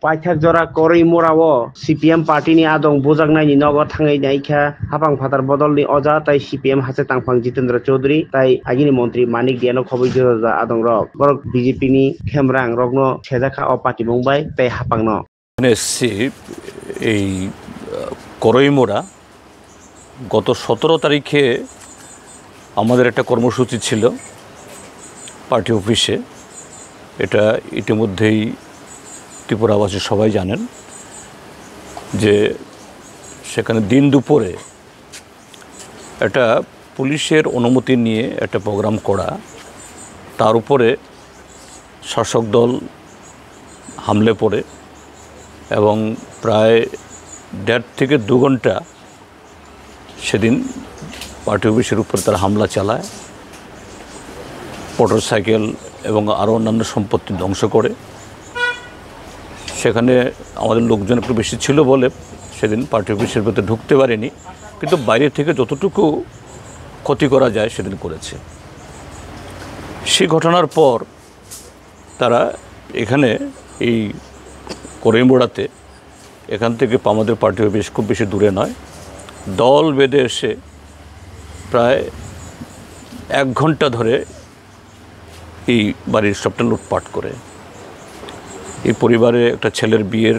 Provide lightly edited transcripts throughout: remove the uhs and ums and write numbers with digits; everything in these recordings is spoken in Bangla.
Paithak jora koroi morao CPM party ni adong bujak nai ni nogo thangai naikha hapang phatar bodol ni oja tai CPM hase tangphang Jitendra Chaudhary tai agini mantri Manik Diano khoboi joja adong rok borok BJP ni khemrang rokno sejakha o party bongbai tai hapang no এসছি এই করইমোড়া গত 17 তারিখে আমাদের একটা কর্মসূচি ছিল পার্টি অফিসে। এটা ইতিমধ্যেই ত্রিপুরাবাসী সবাই জানেন যে সেখানে দিন দুপুরে একটা পুলিশের অনুমতি নিয়ে একটা প্রোগ্রাম করা, তার উপরে শাসক দল হামলে পড়ে এবং প্রায় 1.5 থেকে 2 ঘন্টা সেদিন পার্টি অফিসের উপরে তারা হামলা চালায়, মোটরসাইকেল এবং আরও অন্যান্য সম্পত্তি ধ্বংস করে। সেখানে আমাদের লোকজন একটু বেশি ছিল বলে সেদিন পার্টি অফিসের ভেতরে ঢুকতে পারেনি, কিন্তু বাইরে থেকে যতটুকু ক্ষতি করা যায় সেদিন করেছে। সেই ঘটনার পর তারা এখানে এই করইমোড়াতে এখান থেকে আমাদের পার্টি অফিস খুব বেশি দূরে নয়, দল বেঁধে এসে প্রায় 1 ঘন্টা ধরে এই বাড়ির সবটা লুটপাট করে। এই পরিবারে একটা ছেলের বিয়ের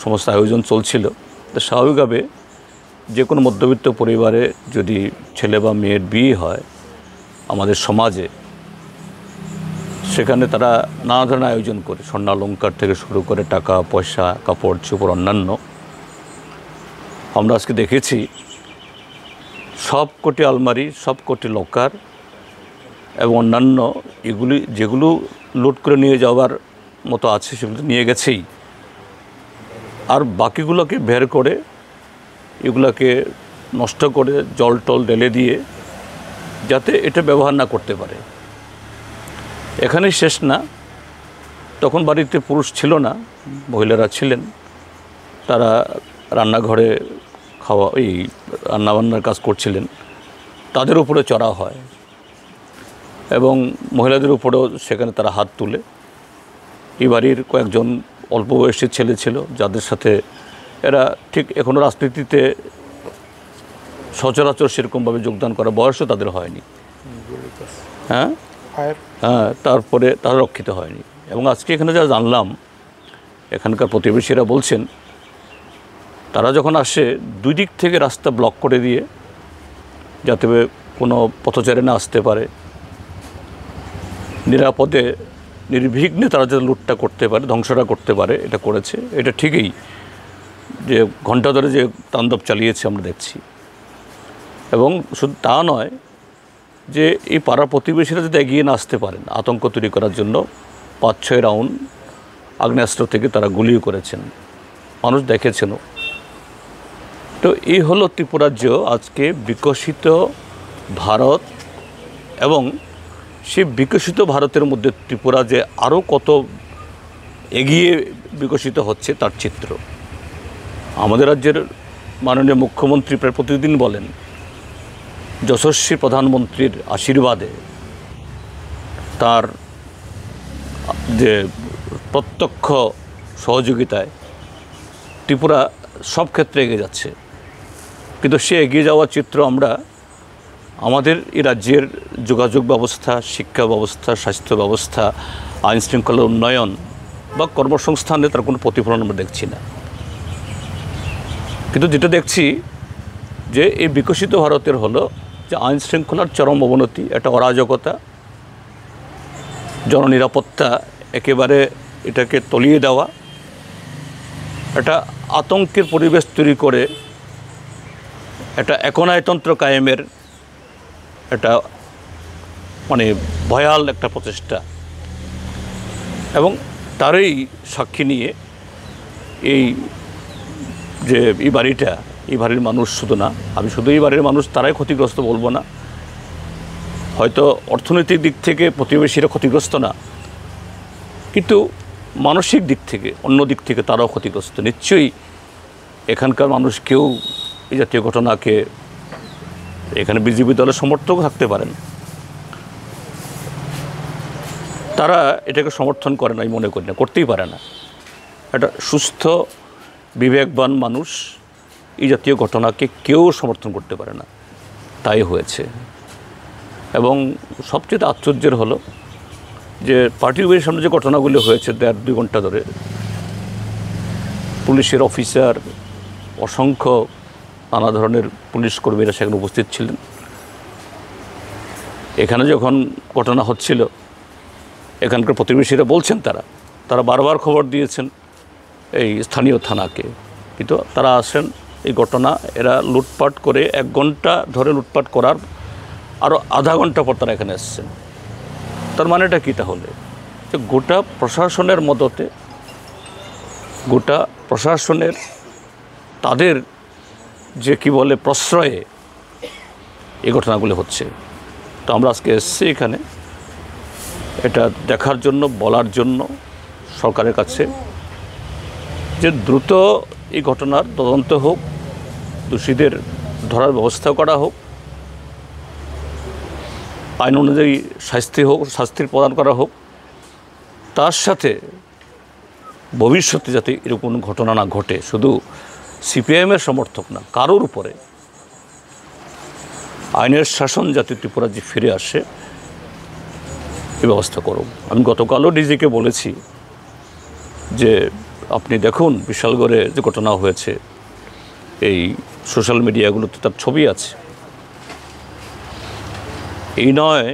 সমস্ত আয়োজন চলছিল, তো স্বাভাবিকভাবে যে কোনো মধ্যবিত্ত পরিবারে যদি ছেলে বা মেয়ের বিয়ে হয় আমাদের সমাজে, সেখানে তারা নানা ধরনের আয়োজন করে, স্বর্ণালঙ্কার থেকে শুরু করে টাকা পয়সা কাপড় চোপড় অন্যান্য। আমরা আজকে দেখেছি সব কোটি আলমারি, সব কোটি লকার এবং অন্যান্য এগুলি যেগুলো লুট করে নিয়ে যাওয়ার মতো আছে সেগুলো নিয়ে গেছেই, আর বাকিগুলোকে বের করে এগুলোকে নষ্ট করে জল টল ঢেলে দিয়ে যাতে এটা ব্যবহার না করতে পারে। এখানেই শেষ না, তখন বাড়িতে পুরুষ ছিল না, মহিলারা ছিলেন, তারা রান্নাঘরে এই রান্নাবান্নার কাজ করছিলেন, তাদের উপরে চড়া হয় এবং মহিলাদের উপরেও সেখানে তারা হাত তুলে। এই বাড়ির কয়েকজন অল্প বয়সী ছেলে ছিল যাদের সাথে এরা ঠিক এখনও রাজনীতিতে সচরাচর সেরকমভাবে যোগদান করার বয়সও তাদের হয়নি, হ্যাঁ, তারপরে তারা রক্ষিত হয়নি। এবং আজকে এখানে যা জানলাম, এখানকার প্রতিবেশীরা বলছেন তারা যখন আসে 2 দিক থেকে রাস্তা ব্লক করে দিয়ে যাতে কোনো পথচারী না আসতে পারে, নিরাপদে নির্বিঘ্নে তারা যাতে লুটটা করতে পারে, ধ্বংসটা করতে পারে, এটা করেছে। এটা ঠিকই যে ঘণ্টা ধরে যে তাণ্ডব চালিয়েছে আমরা দেখছি। এবং শুধু তা নয় যে এই পাড়া প্রতিবেশীরা যদি এগিয়ে না আসতে পারেন আতঙ্ক তৈরি করার জন্য 5-6 রাউন্ড আগ্নেয়াস্ত্র থেকে তারা গুলিও করেছেন, মানুষ দেখেছেনও। তো এই হলো ত্রিপুরাজ্য আজকে বিকশিত ভারত, এবং সেই বিকশিত ভারতের মধ্যে ত্রিপুরা যে আরও কত এগিয়ে বিকশিত হচ্ছে তার চিত্র। আমাদের রাজ্যের মাননীয় মুখ্যমন্ত্রী প্রায় প্রতিদিন বলেন যশস্বী প্রধানমন্ত্রীর আশীর্বাদে, তার যে প্রত্যক্ষ সহযোগিতায় ত্রিপুরা সব ক্ষেত্রে এগিয়ে যাচ্ছে। কিন্তু সে এগিয়ে যাওয়ার চিত্র আমরা আমাদের এই রাজ্যের যোগাযোগ ব্যবস্থা, শিক্ষা ব্যবস্থা, স্বাস্থ্য ব্যবস্থা, আইন শৃঙ্খলার উন্নয়ন বা কর্মসংস্থানে তার কোনো প্রতিফলন আমরা দেখছি না। কিন্তু যেটা দেখছি যে এই বিকশিত ভারতের হলো যে আইন শৃঙ্খলার চরম অবনতি, একটা অরাজকতা, জননিরাপত্তা একেবারে এটাকে তলিয়ে দেওয়া, একটা আতঙ্কের পরিবেশ তৈরি করে একটা একনায়তন্ত্র কায়েমের একটা মানে ভয়াল একটা প্রচেষ্টা। এবং তারই সাক্ষী নিয়ে এই যে এই বাড়িটা, এই বাড়ির মানুষ শুধু না, আমি শুধু এই বাড়ির মানুষ তারাই ক্ষতিগ্রস্ত বলবো না, হয়তো অর্থনৈতিক দিক থেকে প্রতিবেশীরা ক্ষতিগ্রস্ত না, কিন্তু মানসিক দিক থেকে অন্য দিক থেকে তারাও ক্ষতিগ্রস্ত। নিশ্চয়ই এখানকার মানুষ কেউ এই জাতীয় ঘটনাকে, এখানে বিজেপি দলের সমর্থক থাকতে পারেন, তারা এটাকে সমর্থন করে না, আমি মনে করি না, করতেই পারে না। একটা সুস্থ বিবেকবান মানুষ এই জাতীয় ঘটনাকে কেউ সমর্থন করতে পারে না, তাই হয়েছে। এবং সবচেয়ে আশ্চর্যের হলো যে পার্টি অফিসের সামনে যে ঘটনাগুলো হয়েছে 1.5-2 ঘন্টা ধরে, পুলিশের অফিসার, অসংখ্য নানা ধরনের পুলিশ কর্মীরা সেখানে উপস্থিত ছিলেন। এখানে যখন ঘটনা হচ্ছিল, এখানকার প্রতিবেশীরা বলছেন তারা বারবার খবর দিয়েছেন এই স্থানীয় থানাকে, কিন্তু তারা আসেন এই ঘটনা এরা লুটপাট করে 1 ঘন্টা ধরে লুটপাট করার আরও আধা ঘন্টা পর তারা এখানে এসছেন। তার মানেটা কী তাহলে? যে গোটা প্রশাসনের মদতে, গোটা প্রশাসনের তাদের যে কি বলে প্রশ্রয়ে এই ঘটনাগুলো হচ্ছে। তো আমরা আজকে এসেছি এখানে এটা দেখার জন্য, বলার জন্য সরকারের কাছে যে দ্রুত এই ঘটনার তদন্ত হোক, দোষীদের ধরার ব্যবস্থা করা হোক, আইন অনুযায়ী শাস্তির প্রদান করা হোক, তার সাথে ভবিষ্যতে যাতে এরকম কোনো ঘটনা না ঘটে, শুধু সিপিআইএমের সমর্থক না, কারোর উপরে আইনের শাসন যাতে ত্রিপুরা যে ফিরে আসে এই ব্যবস্থা করুন। আমি গতকালও ডিজিকে বলেছি যে আপনি দেখুন বিশালগড়ে যে ঘটনা হয়েছে, এই সোশ্যাল মিডিয়াগুলোতে তার ছবি আছে। এই নয়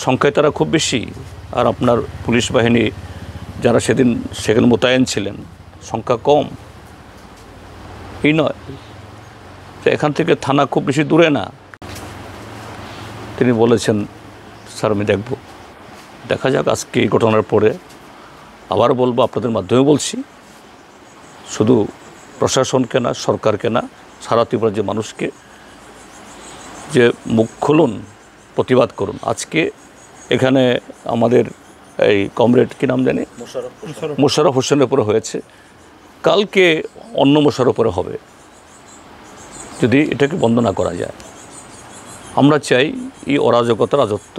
সংখ্যায় তারা খুব বেশি, আর আপনার পুলিশ বাহিনী যারা সেখানে মোতায়েন ছিলেন সংখ্যা কম। এই নয় তো এখান থেকে থানা খুব বেশি দূরে না। তিনি বলেছেন স্যার আমি দেখব, দেখা যাক। আজকে এই ঘটনার পরে আবার বলবো, আপনাদের মাধ্যমে বলছি, শুধু প্রশাসনকে না, সরকারকে না, সারা ত্রিপুরার যে মানুষকে যে মুখ খুলুন, প্রতিবাদ করুন। আজকে এখানে আমাদের এই কমরেড কী নাম জানি, মোশাররফ হোসেনের উপরে হয়েছে, কালকে অন্য মোশাররফের উপরে হবে যদি এটাকে বন্ধ না করা যায়। আমরা চাই এই অরাজকতা, রাজত্ব